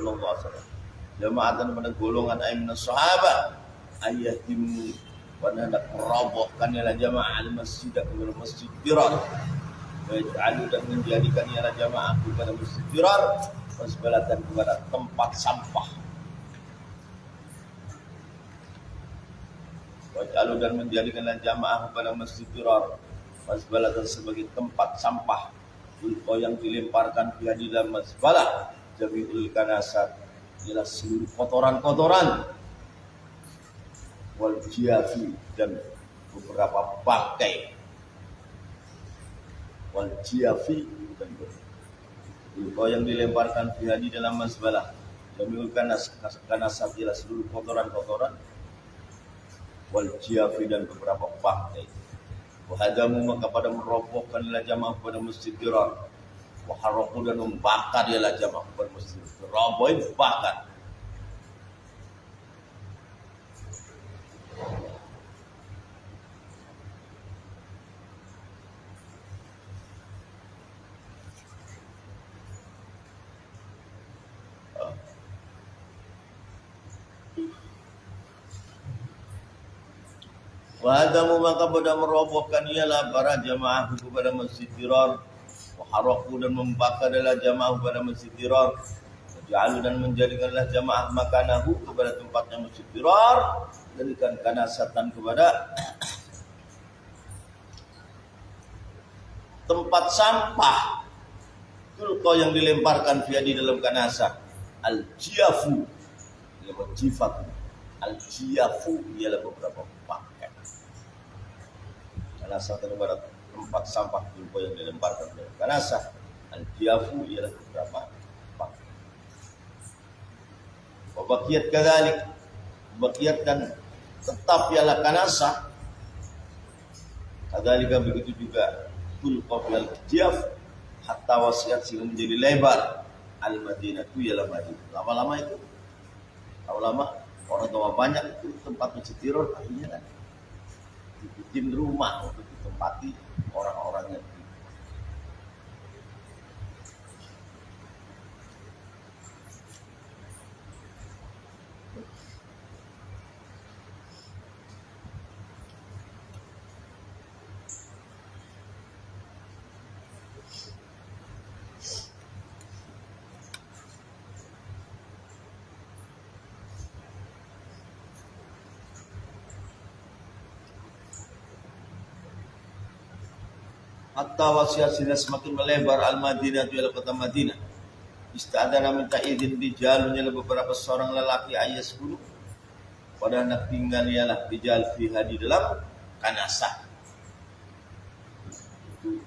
sallallahu alaihi wasallam. Jamaatan pada golongan ayat sahabat ayatimu pada hendak merobohkan ialah jamaah al-masjid kepada masjid Dirar. Waj'alu dan menjadikan ialah jamaah kepada masjid Dirar wasbalatan kepada tempat sampah. Waj'alu dan menjadikanlah jamaah kepada masjid Dirar wasbalatan sebagai tempat sampah. Ulqa yang dilemparkan di dalam masbalah jami'ul kanasat ialah seluruh kotoran-kotoran wal jiafi dan beberapa bangkai wal jiafi dan ulqa yang dilemparkan di dalam masbalah jami'ul kanasat ialah seluruh kotoran-kotoran wal jiafi dan beberapa bangkai. Wahadamu maka pada merobohkanlah jamaah pada masjid Dirar. Waharaku dan membakar ialah jamaah pada masjid Dirar. Bakar. Wahadamu maka pada merobohkan ialah para jamaah kepada masjid Dirar. Waharaku dan membakar adalah jamaah kepada masjid Dirar. Waja'alu dan menjadikanlah jamaah makanahu kepada tempatnya masjid Dirar. Jadikan kanasatan kepada tempat sampah. Tulqa yang dilemparkan di dalam kanasah. Al-jiafu ialah jifat. Al-jiafu ialah beberapa bangkai. Kanasah kepada tempat sampah tulqa yang dilemparkan dalam kanasah. Al-jiafu ialah beberapa bangkai. Wabakiyat kadzalik, bakiyat dan tetap ialah kanasah. Kadzalika begitu juga tulqa fil jiaf hatta wasiat sehingga menjadi lebar. Al-Madinah itu ialah Madinah. Lama-lama itu, lama-lama orang tua banyak itu tempat masjid Dirar akhirnya kan dibikin rumah untuk ditempati orang-orang yang hatta wasiat sehingga semakin melebar al-Madinah itu adalah kota Madinah. Ista'adana minta izin rijalun ialah beberapa seorang lelaki ayas guru pada anak tinggal ialah rijal fiha di dalam kanasah. Itu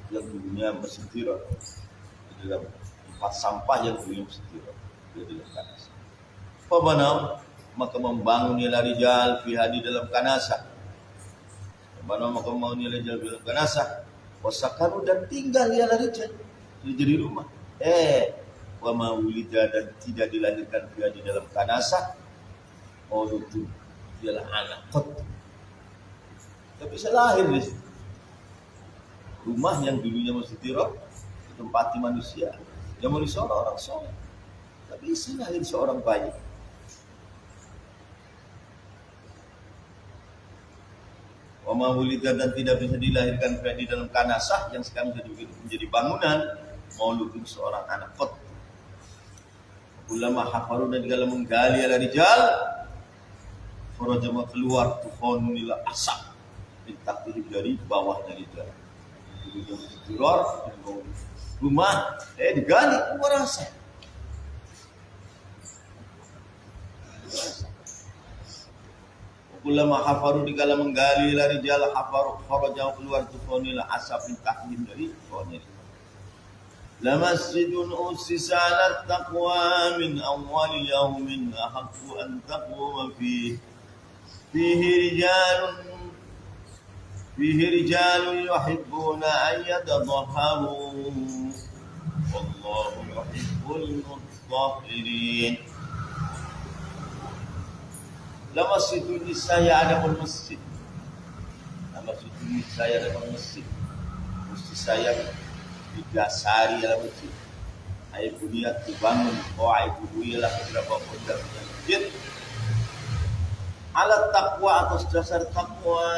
yang dulunya masjid Dirar, di dalam tempat sampah yang dulunya masjid Dirar, di dalam kanasah. Fabanau maka membangun ialah rijal fiha di dalam kanasah. Fabanau maka membangun ialah rijal di dalam kanasah. Wasakaru dan tinggal ialah rijal jadi rumah. Wa maulida dan tidak dilahirkan dia di dalam kanasah. Oh itu ialah anak kot. Tidak bisa lahir di situ. Rumah yang dulunya masjid Dirar ditempati manusia. Yang mau seorang orang soleh. Tidak bisa lahir seorang bayi. Wama wulida dan tidak bisa dilahirkan di dalam kanasah yang sekarang sudah menjadi bangunan mauludun seorang anak kot. Ulama hafaru dan segala menggali ala rijal farajama keluar tuhonila asap ditakdir dari bawahnya rijal. Dirar rumah digali keluar asap. Ulama hafaru dikala menggali lari jala hafaru farajau keluar tufonil asap tahdim dari pohonnya. La masjidun ussisa ala taqwa min awwal yawmin ahaqqu an taquma fihi rijalun yuhibbuna an yatadhahharu wallahu yuhibbul mutahhirin. Lama situ niscaya ada pun masjid. Lama situ niscaya ada pun masjid. Mesti saya didasari dalam masjid. Ay buniyat dibangun qawaiduhu ialah beberapa pondasi masjid alat takwa atas dasar takwa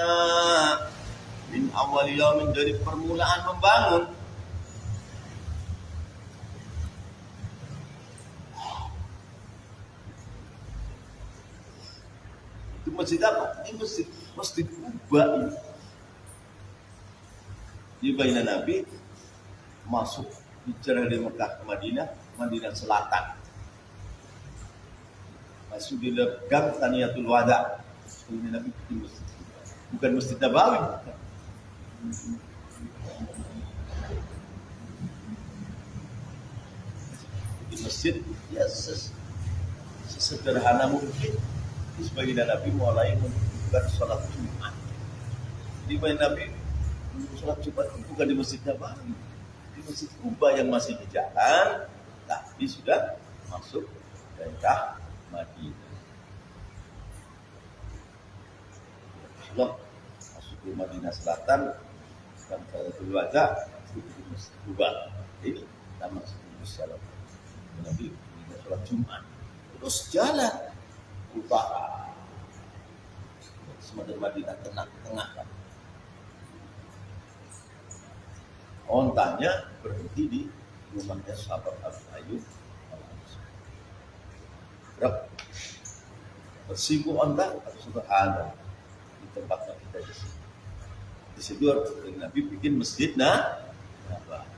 min awal yaumin dari permulaan membangun. Itu masjid apa? Ini masjid Kuba ini. Di baginda Nabi masuk bicara dari Mekah ke Madinah Selatan. Masuk di gang Taniyatul Wada. Ini Nabi bikin masjid. Bukan Masjid Nabawi. Di masjid ya sesederhana mungkin. Sebagai Nabi mulai menunjukkan sholat Jumat. Di baginda Nabi sholat Jumat itu bukan di Masjid Nabawi. Di Masjid Kuba yang masih di jalan, tapi sudah masuk daerah Madinah. Allah masuk ke Madinah Selatan, dan Taniyatul Wada itu di Masjid Kuba. Ini nama Masjid Nabi sholat Jumat. Terus jalan utara, Semadar Madinah tengah kan. Ontanya berhenti di rumahnya sahabat Abu Ayyub. Bersinggung onta, subhanallah, di tempatnya kita di sini. Di situ Nabi bikin masjid Nabawi.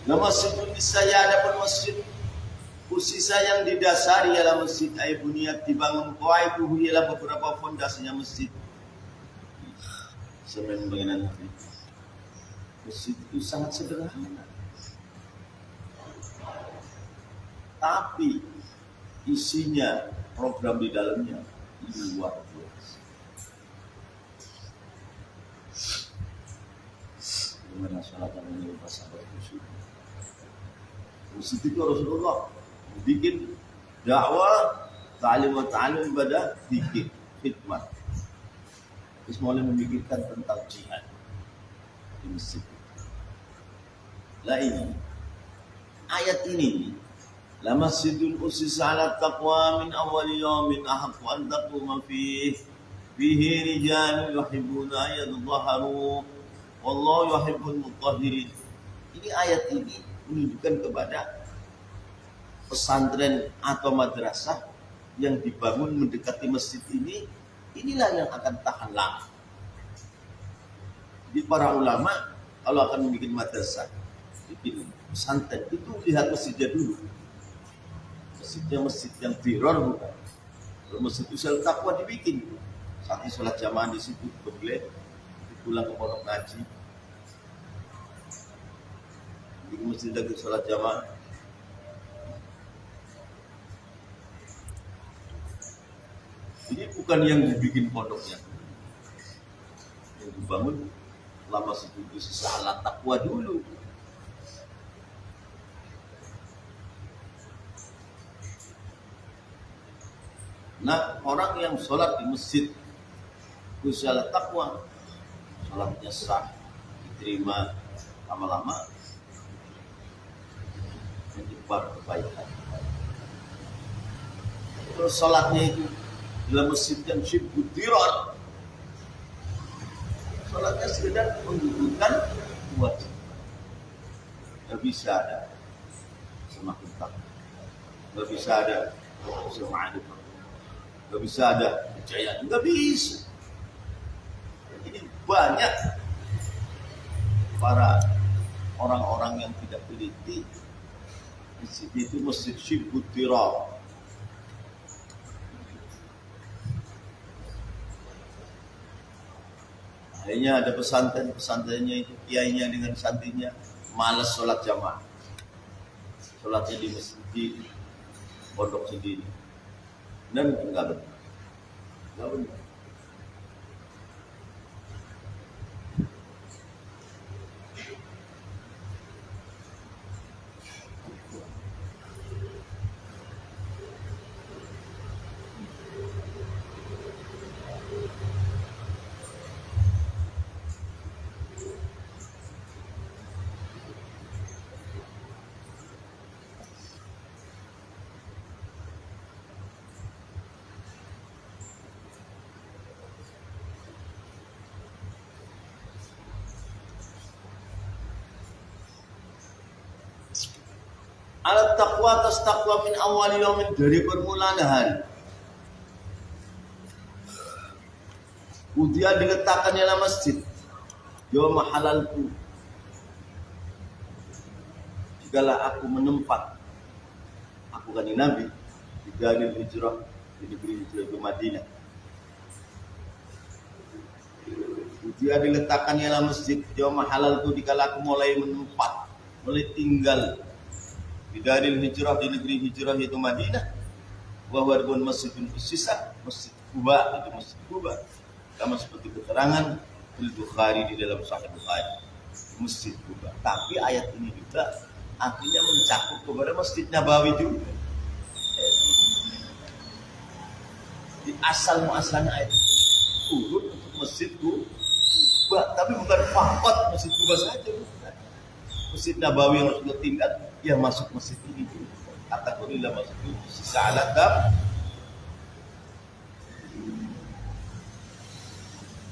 Nama masjidul nisaya adapun masjid usisa yang didasari ialah masjid buniyat dibangun qawaiduhu ialah beberapa fondasinya masjid. Sebenarnya bagian Nabi. Masjid itu sangat sederhana. Tapi isinya, program di dalamnya ini luar biasa. Bagaimana salat yang menyerupai sahabat khusyuk. Masjid itu Rasulullah bikin dakwah, ta'lim wa ta'lim ibadah, zikir, khidmat. Terus mulai memikirkan tentang jihad di masjid. Lah ini ayat ini, la masjidul usisa ala taqwa min awal yaumin ahaqqu an taquma fihi rijalun yuhibbuna yadhharu wallahu yuhibbul mutahhirin. Ini ayat ini menunjukkan kepada pesantren atau madrasah yang dibangun mendekati masjid ini, inilah yang akan tahan lama. Jadi para ulama kalau akan membuat madrasah, bikin pesantren, itu lihat masjidnya dulu. Masjidnya masjid yang diror bukan. Kalau masjid usul takwa dibikin, saat sholat jamaah di situ boleh, pulang ke pondok ngaji. Di masjid lagi sholat jamaah. Ini bukan yang dibikin pondoknya, yang dibangun lama setuju salat takwa dulu. Nah, orang yang sholat di masjid itu salat takwa, sholatnya sah, diterima lama-lama, menyebar kebaikan. Terus sholatnya itu dalam masjid yang syibbu dirar, sholatnya sekedar menunjukkan kewajiban. Gak bisa ada semakin takut, gak bisa ada semangat, gak bisa ada kejayaan, gak bisa. Ini banyak para orang-orang yang tidak teliti. Masjid itu masjid syibbu dirar. Akhirnya ada pesantrennya itu kiainya dengan santrinya malas sholat jamaah, sholatnya di masjid di pondok sendiri, dan enggak benar. Alat taqwa atas taqwa min awal yaumin, dari permulaan hari. Udia diletakkan dalam masjid. Yaum halalku. Jikalau aku menempat, aku kan Nabi di Daril Hijrah, di negeri hijrah ke Madinah. Udia diletakkan dalam masjid. Yaum halalku, dikala aku mulai menempat, mulai tinggal di Daril Hijrah, di negeri hijrah itu Madinah. Bahwa ada masjidun usisah, masjid Quba, itu masjid Quba. Sama seperti keterangan Al-Bukhari di dalam Sahih Bukhari, masjid Quba. Tapi ayat ini juga akhirnya mencakup kepada Masjid Nabawi juga. Di asal muasalnya ayat ini turun untuk Masjid Quba, tapi bukan fakot Masjid Quba saja. Masjid Nabawi yang sudah tinggal, ya masuk masjid ini juga. Katakanlah masjid itu sisa alat.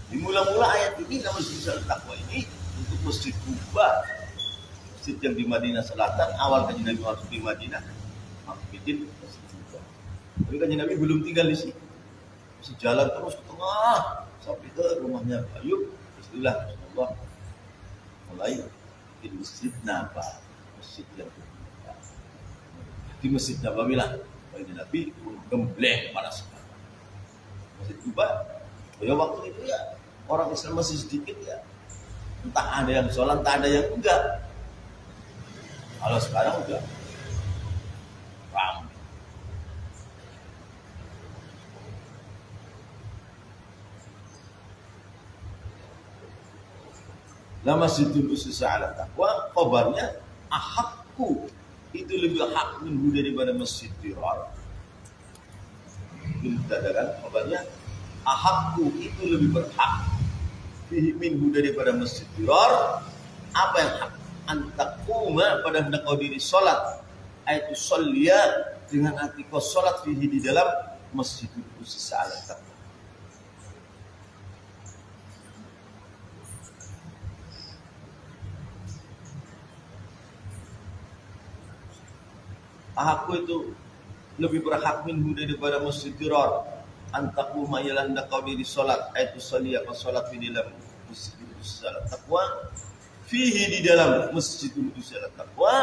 Dimula-mula ayat ini nama Masjid Taqwa ini untuk Masjid Quba, masjid yang di Madinah Selatan. Awal Kanjeng Nabi masuk di Madinah, bikin Masjid Quba. Tapi Kanjeng Nabi belum tinggal di sini, masih jalan terus ke tengah sampai ke rumahnya Ayub. Istilah Rasulullah mulai di Masjid Nabawi, masjid yang kedua. Di Masjid Nabawi lah Kanjeng Nabi menggembleng para sahabat. Masjid Quba, ya waktu itu ya orang Islam masih sedikit ya. Entah ada yang sholat, entah ada yang enggak. Kalau sekarang udah ramai. La masjidul ussisa 'ala taqwa, kabarnya ahakku, itu lebih hak minhu daripada masjid dirar. Dikatakan kabarnya ahakku, itu lebih berhak minhu daripada masjid dirar. Apa yang hak? Antakuma, pada hendak kau diri solat, ayat usolliya, dengan arti kau solat fihi, di dalam masjidul ussisa 'ala taqwa. Ahakku itu lebih berhak minhu daripada masjid dirar. Antakuma, ialah hendak kau diri solat, ayat usolliya, kau solat di dalam masjidul ussisa 'ala taqwa. Fihi, di dalam masjidul ussisa 'ala taqwa,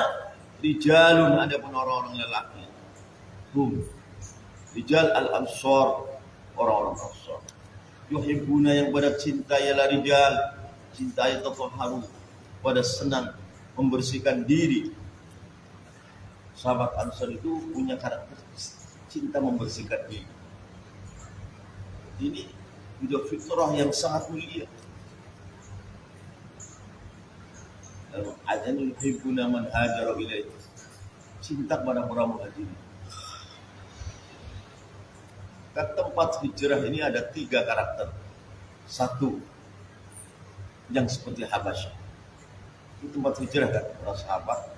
rijalun, ada pun orang-orang lelaki. Rijal al-ansar, orang-orang ansar. Yuhibbuna, yang pada cinta, ialah rijal, cinta yang tatahharu, pada senang membersihkan diri. Sahabat Ansar itu punya karakter cinta membersihkan diri. Ini sudah fitrah yang sangat mulia. Lalu adanya yuhibbuna man hajara ilaihi, cinta kepada orang muhajirin. Ke tempat hijrah ini ada 3 karakter. 1, yang seperti Habasyah. Itu tempat hijrah kan, para sahabat.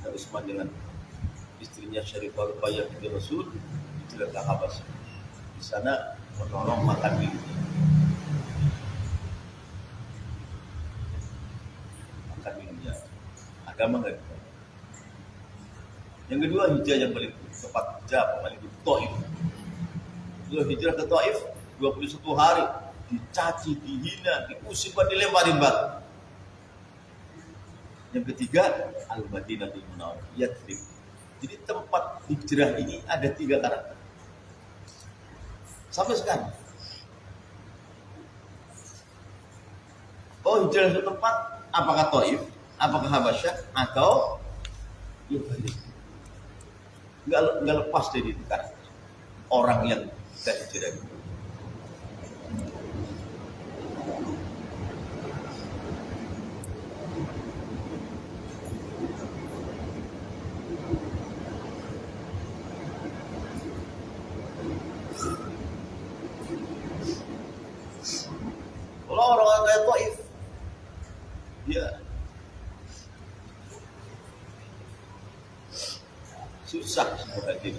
Utsman dengan istrinya Syarifah Ruqayyah binti Rasul hijrah ke Habasyah. Di sana menolong makan minum. Makan minumnya agama enggak. Yang kedua, hijrah yang paling tepat, hijrah paling itu Taif. Itu hijrah ke Taif 21 hari, dicaci, dihina, diusir, dilemparin batu. Yang ketiga, Al-Madinatul Munawwarah, Yathrib. Jadi tempat hijrah ini ada 3 karakter. Sampai sekarang. Oh, hijrah ke tempat, apakah Taif, apakah Habasyah, atau Yathrib. Enggak lepas dari itu karakter orang yang kita hijrah itu. Kalau orang kayak Taif, dia susah sebenarnya.